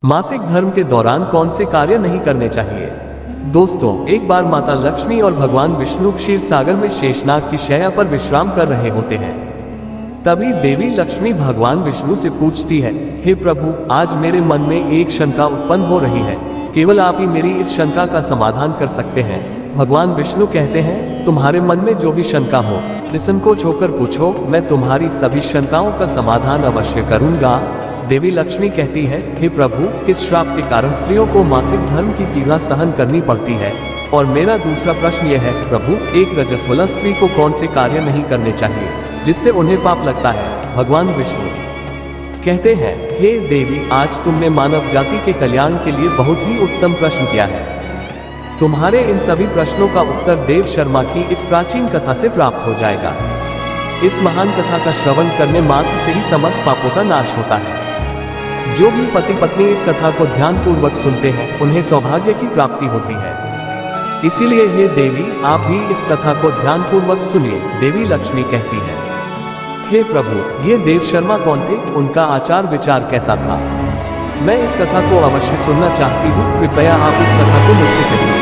मासिक धर्म के दौरान कौन से कार्य नहीं करने चाहिए। दोस्तों, एक बार माता लक्ष्मी और भगवान विष्णु क्षीर सागर में शेषनाग की शैया पर विश्राम कर रहे होते हैं। तभी देवी लक्ष्मी भगवान विष्णु से पूछती है, हे प्रभु, आज मेरे मन में एक शंका उत्पन्न हो रही है, केवल आप ही मेरी इस शंका का समाधान कर सकते हैं। भगवान विष्णु कहते हैं, तुम्हारे मन में जो भी शंका हो निसंकोच होकर पूछो, मैं तुम्हारी सभी शंकाओं का समाधान अवश्य करूंगा। देवी लक्ष्मी कहती है, हे प्रभु, किस श्राप के कारण स्त्रियों को मासिक धर्म की पीड़ा सहन करनी पड़ती है? और मेरा दूसरा प्रश्न यह है, प्रभु, एक रजस्वला स्त्री को कौन से कार्य नहीं करने चाहिए जिससे उन्हें पाप लगता है? भगवान विष्णु कहते हैं, हे देवी, आज तुमने मानव जाति के कल्याण के लिए बहुत ही उत्तम प्रश्न किया है। तुम्हारे इन सभी प्रश्नों का उत्तर देव शर्मा की इस प्राचीन कथा से प्राप्त हो जाएगा। इस महान कथा का श्रवण करने मात्र से ही समस्त पापों का नाश होता है। जो भी पति पत्नी इस कथा को ध्यान पूर्वक सुनते हैं, उन्हें सौभाग्य की प्राप्ति होती है। इसीलिए हे देवी, आप भी इस कथा को ध्यान पूर्वक सुनिए। देवी लक्ष्मी कहती है, हे प्रभु, ये देव शर्मा कौन थे? उनका आचार विचार कैसा था? मैं इस कथा को अवश्य सुनना चाहती हूँ। कृपया आप इस कथा को मुझसे कहिए,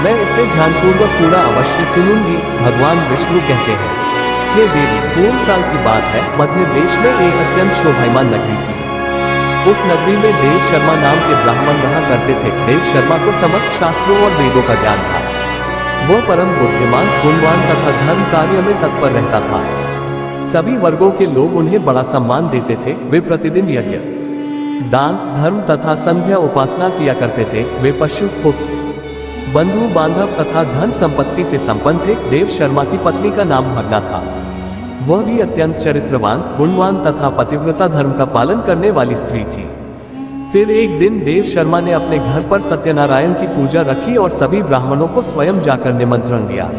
मैं इसे ध्यानपूर्वक पूरा अवश्य सुनूंगी। भगवान विष्णु कहते हैं, हे देवी, पूर्व काल की बात है। मध्य देश में एक अत्यंत शोभायमान नगरी थी। उस नगरी में देव शर्मा नाम के ब्राह्मण रहा करते थे। देव शर्मा को समस्त शास्त्रों और वेदों का ज्ञान था। वह परम बुद्धिमान, गुणवान तथा धर्म कार्य में तत्पर रहता था। सभी वर्गों के लोग उन्हें बड़ा सम्मान देते थे। वे प्रतिदिन यज्ञ, दान, धर्म तथा संध्या उपासना किया करते थे। वे पशु, पुत्र, बंधु बांधव तथा धन संपत्ति से संपन्न थे। देव शर्मा की पत्नी का नाम भगना था। वह भी अत्यंत चरित्रवान, गुणवान तथा पतिव्रता धर्म का पालन करने वाली स्त्री थी। फिर एक दिन देव शर्मा ने अपने घर पर सत्यनारायण की पूजा रखी और सभी ब्राह्मणों को स्वयं जाकर निमंत्रण दिया।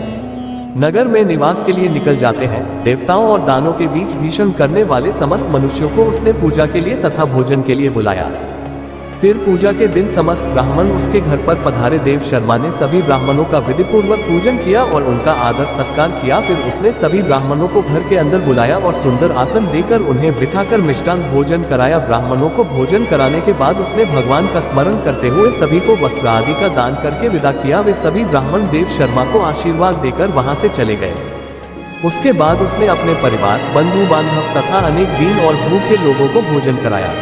नगर में निवास के लिए निकल जाते हैं। देवताओं और दानों के बीच भीषण करने वाले समस्त मनुष्यों को उसने पूजा के लिए तथा भोजन के लिए बुलाया। फिर पूजा के दिन समस्त ब्राह्मण उसके घर पर पधारे। देव शर्मा ने सभी ब्राह्मणों का विधिपूर्वक पूजन किया और उनका आदर सत्कार किया। फिर उसने सभी ब्राह्मणों को घर के अंदर बुलाया और सुंदर आसन देकर उन्हें बिठाकर मिष्टान भोजन कराया। ब्राह्मणों को भोजन कराने के बाद उसने भगवान का स्मरण करते हुए सभी को वस्त्र आदि का दान करके विदा किया। वे सभी ब्राह्मण देव शर्मा को आशीर्वाद देकर वहां से चले गए। उसके बाद उसने अपने परिवार, बंधु बांधव तथा अनेक दीन और भूखे लोगों को भोजन कराया।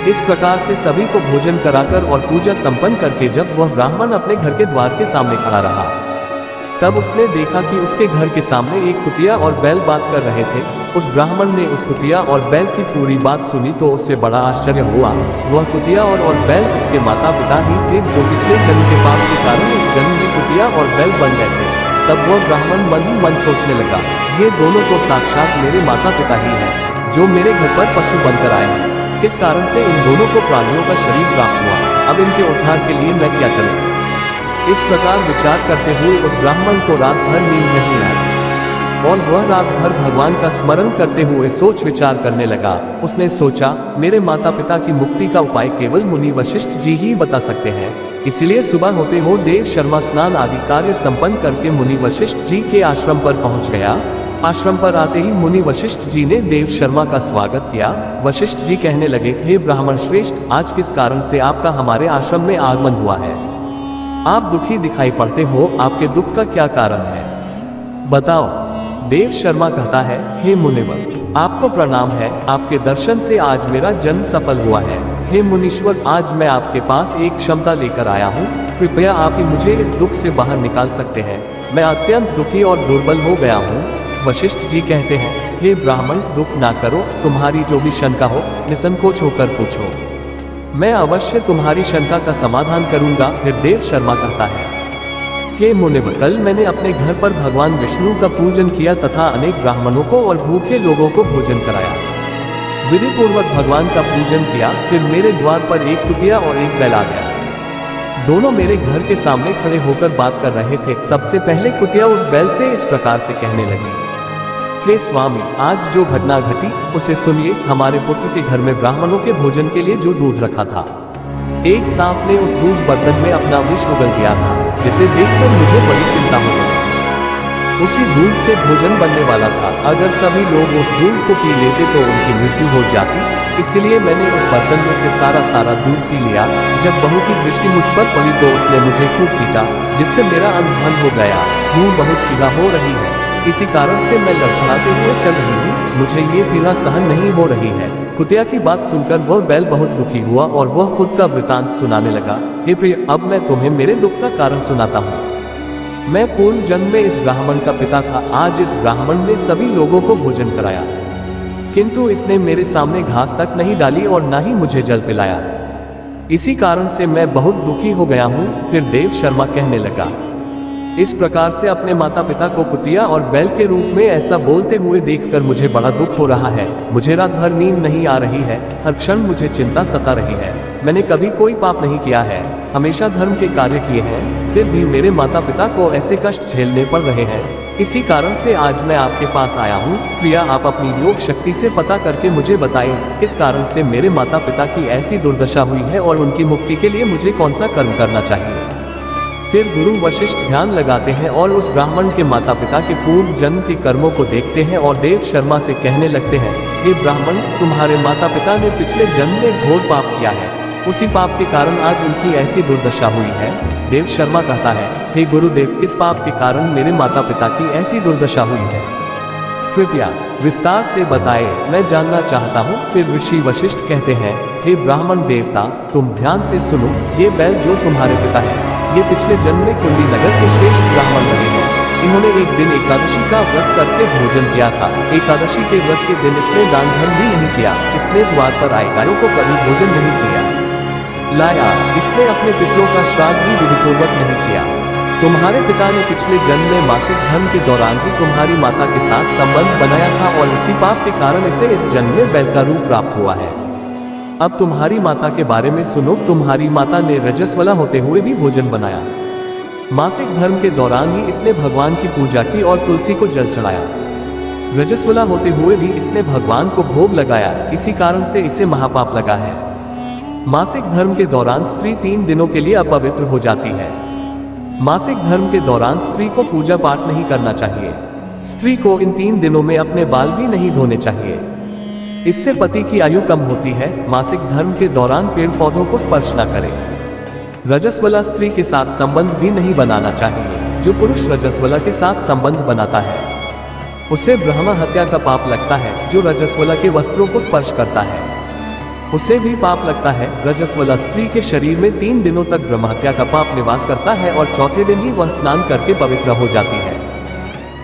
इस प्रकार से सभी को भोजन कराकर और पूजा संपन्न करके जब वह ब्राह्मण अपने घर के द्वार के सामने खड़ा रहा, तब उसने देखा कि उसके घर के सामने एक कुतिया और बैल बात कर रहे थे। उस ब्राह्मण ने उस कुतिया और बैल की पूरी बात सुनी तो उससे बड़ा आश्चर्य हुआ। वह कुतिया और बैल उसके माता पिता ही थे, जो पिछले जन्म के पाप के कारण इस जन्म में कुतिया और बैल बन गए थे। तब वह ब्राह्मण मन ही मन सोचने लगा, ये दोनों तो साक्षात मेरे माता पिता ही हैं, जो मेरे घर पर पशु बनकर आए हैं। किस कारण से इन दोनों को प्राणियों का शरीर प्राप्त हुआ? अब इनके उद्धार के लिए मैं क्या करूं? इस प्रकार विचार करते हुए उस ब्राह्मण को रात भर नींद नहीं आई और वह रात भर भगवान का स्मरण करते हुए सोच विचार करने लगा। उसने सोचा, मेरे माता पिता की मुक्ति का उपाय केवल मुनि वशिष्ठ जी ही बता सकते हैं। इसलिए सुबह होते हो देव शर्मा स्नान आदि कार्य संपन्न करके मुनि वशिष्ठ जी के आश्रम पर पहुंच गया। आश्रम पर आते ही मुनि वशिष्ठ जी ने देव शर्मा का स्वागत किया। वशिष्ठ जी कहने लगे, हे ब्राह्मण श्रेष्ठ, आज किस कारण से आपका हमारे आश्रम में आगमन हुआ है? आप दुखी दिखाई पड़ते हो, आपके दुख का क्या कारण है? बताओ। देव शर्मा कहता है, हे मुनिवर, आपको प्रणाम है। आपके दर्शन से आज मेरा जन्म सफल हुआ है। हे मुनीश्वर, आज मैं आपके पास एक क्षमता लेकर आया हूँ। कृपया आप ही मुझे इस दुख से बाहर निकाल सकते हैं। मैं अत्यंत दुखी और दुर्बल हो गया हूँ। वशिष्ठ जी कहते हैं, हे ब्राह्मण, दुख ना करो। तुम्हारी जो भी शंका हो निसंकोच होकर पूछो, मैं अवश्य तुम्हारी शंका का समाधान करूंगा। फिर देव शर्मा कहता है, हे मुनिवर, कल मैंने अपने घर पर भगवान विष्णु का पूजन किया तथा अनेक ब्राह्मणों को और भूखे लोगों को भोजन कराया। विधि पूर्वक भगवान का पूजन किया। फिर मेरे द्वार पर एक कुतिया और एक बैल आ गया। दोनों मेरे घर के सामने खड़े होकर बात कर रहे थे। सबसे पहले कुतिया उस बैल से इस प्रकार से कहने लगी, हे स्वामी, आज जो घटना घटी उसे सुनिए। हमारे पुत्र के घर में ब्राह्मणों के भोजन के लिए जो दूध रखा था, एक सांप ने उस दूध बर्तन में अपना विष उगल दिया था, जिसे देखकर मुझे बड़ी चिंता हो गई। उसी दूध से भोजन बनने वाला था। अगर सभी लोग उस दूध को पी लेते तो उनकी मृत्यु हो जाती, इसलिए मैंने उस बर्तन में से सारा दूध पी लिया। जब बहू की दृष्टि मुझ पर पड़ी तो उसने मुझे खूब पीटा, जिससे मेरा अंग भंग हो गया। यूं बहुत पीड़ा हो रही है, इसी कारण से मैं लड़खड़ाते हुए चल रही हूँ। मुझे ये पीड़ा सहन नहीं हो रही है। कुतिया की बात सुनकर वह बैल बहुत दुखी हुआ और वह खुद का वृतांत सुनाने लगा। हे प्रिय, अब मैं तुम्हें मेरे दुख का कारण सुनाता हूँ। मैं पूर्व जन्म में इस ब्राह्मण का पिता था। आज इस ब्राह्मण ने सभी लोगों को भोजन कराया, किंतु इसने मेरे सामने घास तक नहीं डाली और ना ही मुझे जल पिलाया। इसी कारण से मैं बहुत दुखी हो गया हूँ। फिर देव शर्मा कहने लगा, इस प्रकार से अपने माता पिता को कुतिया और बैल के रूप में ऐसा बोलते हुए देखकर मुझे बड़ा दुख हो रहा है। मुझे रात भर नींद नहीं आ रही है, हर क्षण मुझे चिंता सता रही है। मैंने कभी कोई पाप नहीं किया है, हमेशा धर्म के कार्य किए हैं, फिर भी मेरे माता पिता को ऐसे कष्ट झेलने पड़ रहे हैं। इसी कारण से आज मैं आपके पास आया हूँ। प्रिया, आप अपनी योग शक्ति से पता करके मुझे बताएं, किस कारण से मेरे माता पिता की ऐसी दुर्दशा हुई है और उनकी मुक्ति के लिए मुझे कौन सा कर्म करना चाहिए। फिर गुरु वशिष्ठ ध्यान लगाते हैं और उस ब्राह्मण के माता पिता के पूर्व जन्म के कर्मों को देखते हैं और देव शर्मा से कहने लगते हैं, हे ब्राह्मण, तुम्हारे माता पिता ने पिछले जन्म में घोर पाप किया है, उसी पाप के कारण आज उनकी ऐसी दुर्दशा हुई है। देव शर्मा कहता है, हे गुरुदेव, किस पाप के कारण मेरे माता पिता की ऐसी दुर्दशा हुई है, कृपया विस्तार से बताए, मैं जानना चाहता हूँ। फिर ऋषि वशिष्ठ कहते हैं, हे ब्राह्मण देवता, तुम ध्यान से सुनो। ये बैल जो तुम्हारे पिता है, ये पिछले जन्म में कुंडी नगर के श्रेष्ठ ब्राह्मण रहे हैं। इन्होंने एक दिन एकादशी का व्रत करके भोजन किया था। एकादशी के व्रत के दिन इसने दान धर्म भी नहीं किया। इसने द्वार पर आए गायों को कभी भोजन नहीं किया लाया। इसने अपने पितरों का श्राद्ध भी विधिपूर्वक नहीं किया। तुम्हारे पिता ने पिछले जन्म में मासिक धर्म के दौरान ही तुम्हारी माता के साथ संबंध बनाया था और इसी पाप के कारण इसे इस जन्म में बैल का रूप प्राप्त हुआ है। अब तुम्हारी माता के बारे में सुनो। तुम्हारी माता ने रजस्वला होते हुए भी भोजन बनाया। मासिक धर्म के दौरान ही इसने भगवान की पूजा की और तुलसी को जल चढ़ाया। रजस्वला होते हुए भी इसने भगवान को भोग लगाया, इसी कारण से इसे महापाप लगा है। मासिक धर्म के दौरान स्त्री 3 दिनों के लिए अपवित्र हो जाती है। मासिक धर्म के दौरान स्त्री को पूजा पाठ नहीं करना चाहिए। स्त्री को इन 3 दिनों में अपने बाल भी नहीं धोने चाहिए, इससे पति की आयु कम होती है। मासिक धर्म के दौरान पेड़ पौधों को स्पर्श न करें। रजस्वला स्त्री के साथ संबंध भी नहीं बनाना चाहिए। जो पुरुष रजस्वला के साथ संबंध बनाता है उसे ब्रह्म हत्या का पाप लगता है। जो रजस्वला के वस्त्रों को स्पर्श करता है उसे भी पाप लगता है। रजस्वला स्त्री के शरीर में 3 दिनों तक ब्रह्म हत्या का पाप निवास करता है और चौथे दिन ही वह स्नान करके पवित्र हो जाती है।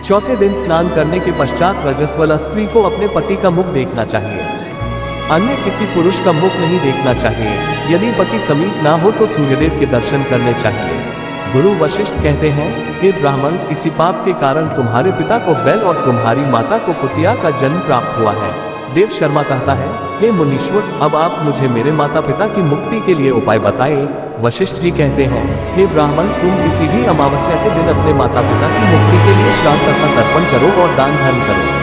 चौथे दिन स्नान करने के पश्चात रजस्वला स्त्री को अपने पति का मुख देखना चाहिए, अन्य किसी पुरुष का मुख नहीं देखना चाहिए। यदि पति समीप ना हो तो सूर्यदेव के दर्शन करने चाहिए। गुरु वशिष्ठ कहते हैं, हे ब्राह्मण, इसी पाप के कारण तुम्हारे पिता को बैल और तुम्हारी माता को कुतिया का जन्म प्राप्त हुआ है। देव शर्मा कहता है, हे मुनीश्वर, अब आप मुझे मेरे माता पिता की मुक्ति के लिए उपाय बताएं। वशिष्ठ जी कहते हैं, हे ब्राह्मण, तुम किसी भी अमावस्या के दिन अपने माता पिता की मुक्ति के लिए श्राद्ध तथा तर्पण करो और दान धर्म करो।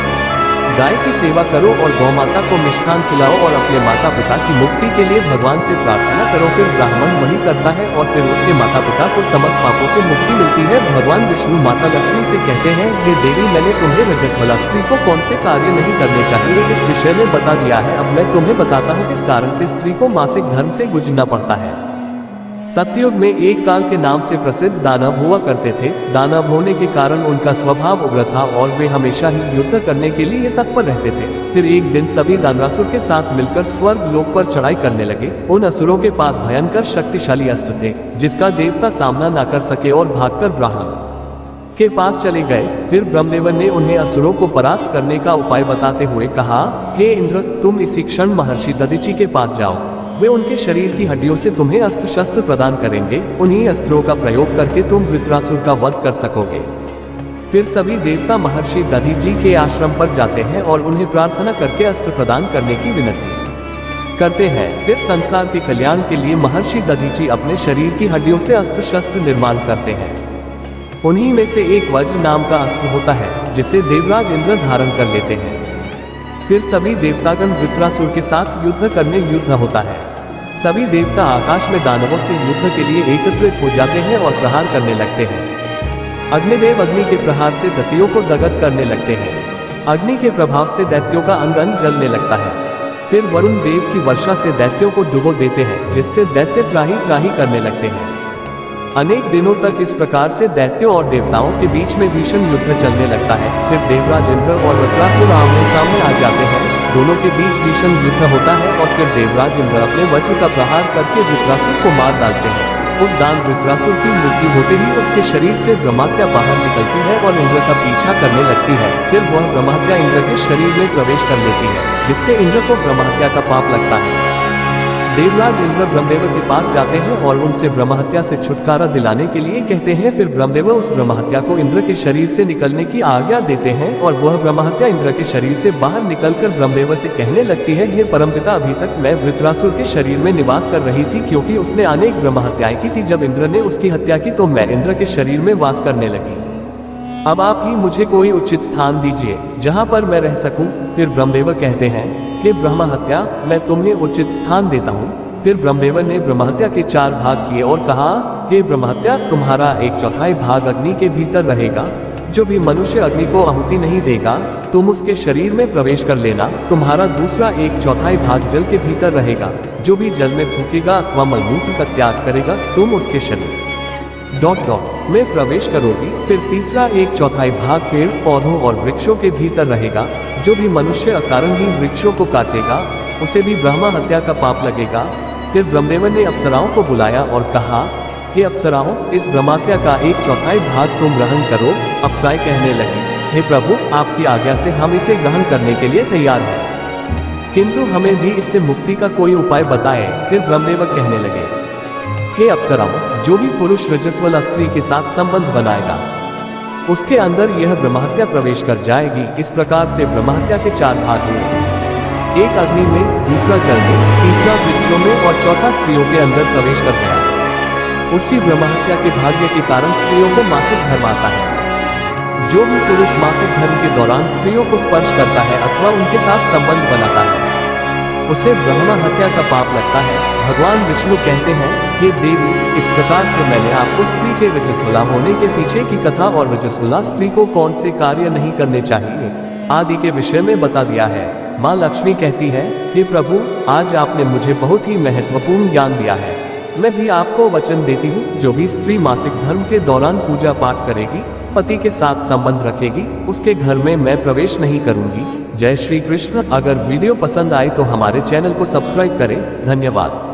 गाय की सेवा करो और गौ माता को मिष्ठान खिलाओ और अपने माता पिता की मुक्ति के लिए भगवान से प्रार्थना करो। फिर ब्राह्मण वही करता है और फिर उसके माता पिता को समस्त पापों से मुक्ति मिलती है। भगवान विष्णु माता लक्ष्मी से कहते हैं, हे देवी, मैंने तुम्हें रजस्वला स्त्री को कौन से कार्य नहीं करने चाहिए इस विषय में बता दिया है। अब मैं तुम्हें बताता हूँ किस कारण से स्त्री को मासिक धर्म से गुजरना पड़ता है। सतयुग में एक काल के नाम से प्रसिद्ध दानव हुआ करते थे। दानव होने के कारण उनका स्वभाव उग्र था और वे हमेशा ही युद्ध करने के लिए तत्पर रहते थे। फिर एक दिन सभी दानवासुर के साथ मिलकर स्वर्ग लोक पर चढ़ाई करने लगे। उन असुरों के पास भयंकर शक्तिशाली अस्त्र थे जिसका देवता सामना न कर सके और भागकर ब्रह्मा के पास चले गए। फिर ब्रह्मदेव ने उन्हें असुरों को परास्त करने का उपाय बताते हुए कहा, हे इंद्र, तुम इसी क्षण महर्षि दधीचि के पास जाओ। वे उनके शरीर की हड्डियों से तुम्हें अस्त्र शस्त्र प्रदान करेंगे। उन्हीं अस्त्रों का प्रयोग करके तुम वृत्रासुर का वध कर सकोगे। फिर सभी देवता महर्षि दधीचि के आश्रम पर जाते हैं और उन्हें प्रार्थना करके अस्त्र प्रदान करने की विनती करते हैं। फिर संसार के कल्याण के लिए महर्षि दधीचि अपने शरीर की हड्डियों से अस्त्र शस्त्र निर्माण करते हैं। उन्हीं में से एक वज्र नाम का अस्त्र होता है जिसे देवराज इंद्र धारण कर लेते हैं। फिर सभी देवतागण वृत्रासुर के साथ युद्ध करने युद्ध होता है। सभी देवता आकाश में दानवों से युद्ध के लिए एकत्रित हो जाते हैं और प्रहार करने लगते हैं। अग्निदेव अग्नि के प्रहार से दैत्यों को दग्ध करने लगते हैं। अग्नि के प्रभाव से दैत्यों का अंग अंग जलने लगता है। फिर वरुण देव की वर्षा से दैत्यों को डुबो देते हैं, जिससे दैत्य त्राही त्राही करने लगते हैं। अनेक दिनों तक इस प्रकार से दैत्यों और देवताओं के बीच में भीषण युद्ध चलने लगता है। फिर देवराज इंद्र और वृत्रासुर आमने सामने आ जाते हैं। दोनों के बीच भीषण युद्ध होता है और फिर देवराज इंद्र अपने वज्र का प्रहार करके वृत्रासुर को मार डालते हैं। उस दान वृत्रासुर की मृत्यु होते ही उसके शरीर से ब्रह्महत्या बाहर निकलती है और इंद्र का पीछा करने लगती है। फिर वह ब्रह्महत्या इंद्र के शरीर में प्रवेश कर लेती है, जिससे इंद्र को ब्रह्महत्या का पाप लगता है। देवराज इंद्र ब्रह्मदेव के पास जाते हैं और उनसे ब्रह्महत्या से छुटकारा दिलाने के लिए कहते हैं। फिर ब्रह्मदेव उस ब्रह्महत्या को इंद्र के शरीर से निकलने की आज्ञा देते हैं और वह ब्रह्महत्या इंद्र के शरीर से बाहर निकलकर ब्रह्मदेव से कहने लगती है, हे परमपिता, अभी तक मैं वृत्रासुर के शरीर में निवास कर रही थी, क्योंकि उसने अनेक ब्रह्महत्याएं की थी। जब इंद्र ने उसकी हत्या की तो मैं इंद्र के शरीर में वास करने लगी। अब आप ही मुझे कोई उचित स्थान दीजिए जहां पर मैं रह सकूं। फिर ब्रह्मदेव कहते हैं, हे ब्रह्महत्या, मैं तुम्हें उचित स्थान देता हूँ। फिर ब्रह्मदेव ने ब्रह्महत्या के 4 भाग किए और कहा, हे ब्रह्महत्या, तुम्हारा 1/4 भाग अग्नि के भीतर रहेगा। जो भी मनुष्य अग्नि को आहुति नहीं देगा तुम उसके शरीर में प्रवेश कर लेना। तुम्हारा दूसरा 1/4 भाग जल के भीतर रहेगा। जो भी जल में थूकेगा अथवा मलमूत्र का त्याग करेगा तुम उसके शरीर में प्रवेश करोगी। फिर तीसरा 1/4 भाग पेड़ पौधों और वृक्षों के भीतर रहेगा। जो भी मनुष्य अकारण ही वृक्षों को काटेगा उसे भी ब्रह्म हत्या का पाप लगेगा। फिर ब्रह्मदेव ने अप्सराओं को बुलाया और कहा, हे अप्सराओं, इस ब्रह्महत्या का 1/4 भाग तुम ग्रहण करो। अप्सराएं कहने लगी, हे प्रभु, आपकी आज्ञा से हम इसे ग्रहण करने के लिए तैयार हैं, किंतु हमें भी इससे मुक्ति का कोई उपाय बताएं। फिर ब्रह्मदेव कहने लगे, हे अप्सराओं, जो भी पुरुष रजस्वला स्त्री के साथ संबंध बनाएगा उसके अंदर यह ब्रह्महत्या प्रवेश कर जाएगी। इस प्रकार से ब्रह्महत्या के 4 भाग हुए, एक अग्नि में, दूसरा जल में, तीसरा वृक्षों में और चौथा स्त्रियों के अंदर प्रवेश कर गया। उसी ब्रह्महत्या के भाग्य के कारण स्त्रियों को मासिक धर्म आता है। जो भी पुरुष मासिक धर्म के दौरान स्त्रियों को स्पर्श करता है अथवा उनके साथ संबंध बनाता है उसे ब्रह्म हत्या का पाप लगता है। भगवान विष्णु कहते हैं, हे देवी, इस प्रकार से मैंने आपको स्त्री के रजस्वला होने के पीछे की कथा और रजस्वला स्त्री को कौन से कार्य नहीं करने चाहिए आदि के विषय में बता दिया है। माँ लक्ष्मी कहती है, हे प्रभु, आज आपने मुझे बहुत ही महत्वपूर्ण ज्ञान दिया है। मैं भी आपको वचन देती हूँ, जो भी स्त्री मासिक धर्म के दौरान पूजा पाठ करेगी, पति के साथ संबंध रखेगी, उसके घर में मैं प्रवेश नहीं करूंगी। जय श्री कृष्ण। अगर वीडियो पसंद आए तो हमारे चैनल को सब्सक्राइब करें। धन्यवाद।